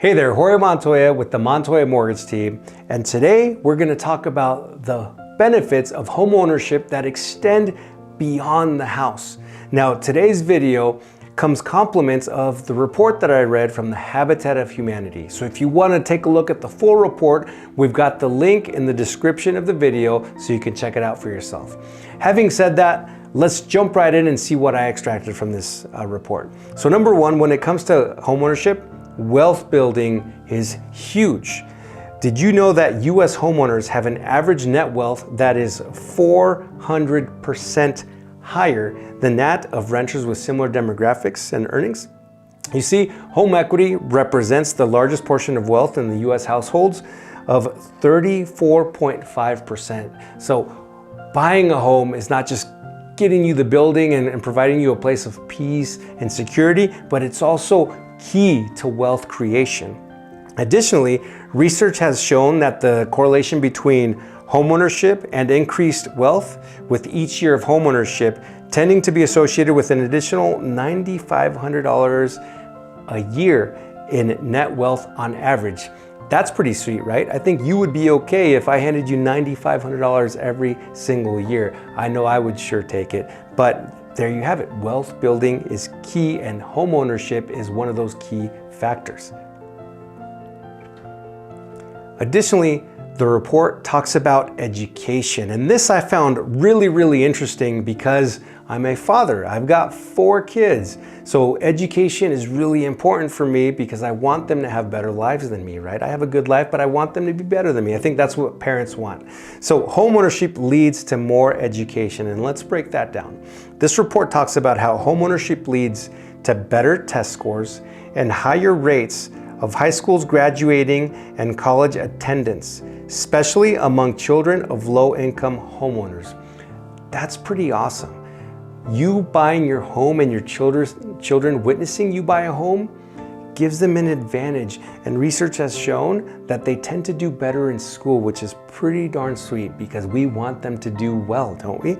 Hey there, Jorge Montoya with the Montoya Mortgage Team, and today we're going to talk about the benefits of homeownership that extend beyond the house. Now, today's video comes compliments of the report that I read from the Habitat of Humanity. So if you want to take a look at the full report, we've got the link in the description of the video so you can check it out for yourself. Having said that, let's jump right in and see what I extracted from this report. So number one, when it comes to homeownership, wealth building is huge. Did you know that US homeowners have an average net wealth that is 400% higher than that of renters with similar demographics and earnings? You see, home equity represents the largest portion of wealth in the US households of 34.5%. So buying a home is not just getting you the building and providing you a place of peace and security, but it's also key to wealth creation. Additionally, research has shown that the correlation between homeownership and increased wealth, with each year of homeownership tending to be associated with an additional $9,500 a year in net wealth on average. That's pretty sweet, right? I think you would be okay if I handed you $9,500 every single year. I know I would sure take it, but there you have it. Wealth building is key, and homeownership is one of those key factors. Additionally, the report talks about education, and this I found really interesting because I'm a father. I've got 4 kids. So education is really important for me because I want them to have better lives than me, right? I have a good life, but I want them to be better than me. I think that's what parents want. So homeownership leads to more education, and let's break that down. This report talks about how homeownership leads to better test scores and higher rates of high schools graduating and college attendance, especially among children of low-income homeowners. That's pretty awesome. You buying your home and your children witnessing you buy a home gives them an advantage, and research has shown that they tend to do better in school, which is pretty darn sweet because we want them to do well, don't we?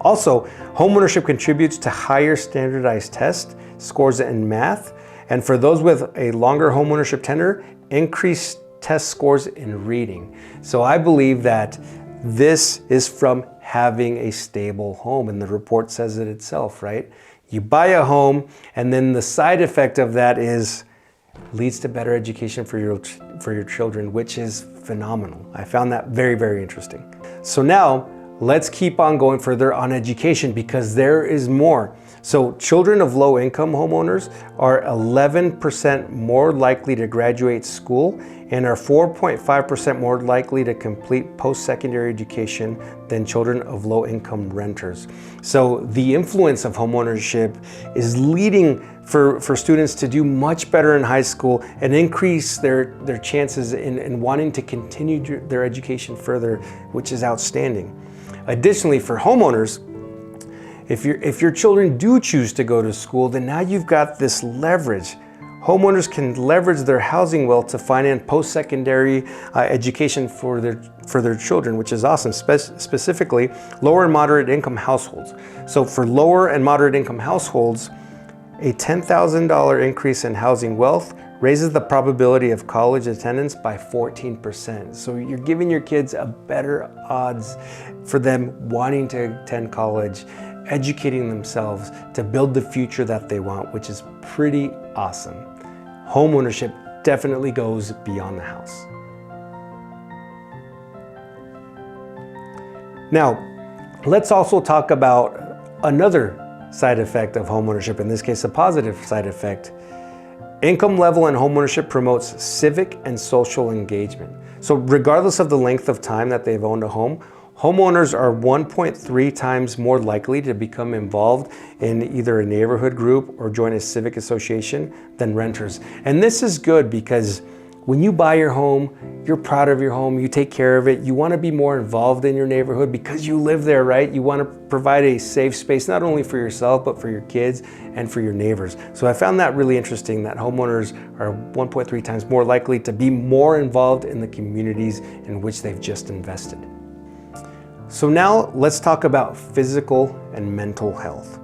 Also, homeownership contributes to higher standardized test scores in math, and for those with a longer homeownership tenure, increased test scores in reading. So I believe that this is from having a stable home, and the report says it itself, right? You buy a home, and then the side effect of that leads to better education for your children, which is phenomenal. I found that very interesting. So now let's keep on going further on education because there is more. So children of low-income homeowners are 11% more likely to graduate school and are 4.5% more likely to complete post-secondary education than children of low-income renters. So the influence of homeownership is leading for students to do much better in high school and increase their chances in wanting to continue their education further, which is outstanding. Additionally, for homeowners, if your children do choose to go to school, then now you've got this leverage. Homeowners can leverage their housing wealth to finance post-secondary education for their children, which is awesome, specifically lower and moderate income households. So for lower and moderate income households, a $10,000 increase in housing wealth raises the probability of college attendance by 14%. So you're giving your kids a better odds for them wanting to attend college, educating themselves to build the future that they want, which is pretty awesome. Homeownership definitely goes beyond the house. Now, let's also talk about another side effect of homeownership, in this case a positive side effect. Income level in homeownership promotes civic and social engagement. So regardless of the length of time that they've owned a home, homeowners are 1.3 times more likely to become involved in either a neighborhood group or join a civic association than renters. And this is good because when you buy your home, you're proud of your home, you take care of it, you want to be more involved in your neighborhood because you live there, right? You want to provide a safe space, not only for yourself, but for your kids and for your neighbors. So I found that really interesting that homeowners are 1.3 times more likely to be more involved in the communities in which they've just invested. So now let's talk about physical and mental health.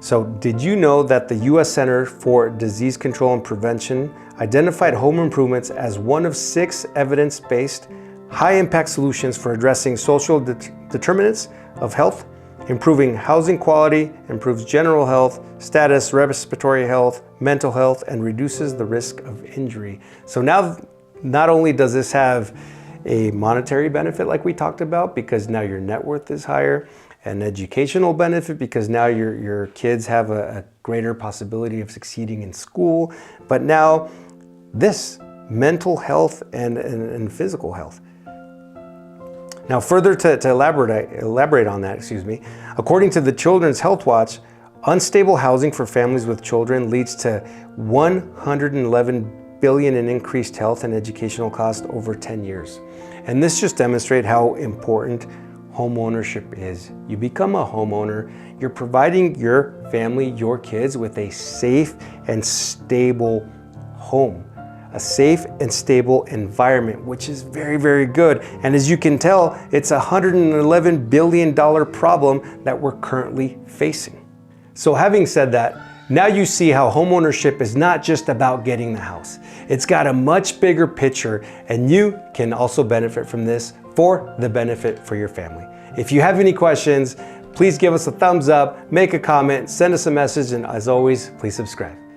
So did you know that the U.S. Center for Disease Control and Prevention identified home improvements as one of 6 evidence-based, high-impact solutions for addressing social determinants of health, improving housing quality, improves general health, status, respiratory health, mental health, and reduces the risk of injury. So now, not only does this have a monetary benefit like we talked about, because now your net worth is higher, an educational benefit because now your kids have a greater possibility of succeeding in school, but now this mental health and physical health. Now further to elaborate on that, according to the Children's Health Watch, unstable housing for families with children leads to $111 billion in increased health and educational costs over 10 years. And this just demonstrates how important homeownership is. You become a homeowner, you're providing your family, your kids with a safe and stable home, a safe and stable environment, which is very, very good. And as you can tell, it's a $111 billion problem that we're currently facing. So having said that, now you see how homeownership is not just about getting the house. It's got a much bigger picture, and you can also benefit from this for the benefit for your family. If you have any questions, please give us a thumbs up, make a comment, send us a message, and as always, please subscribe.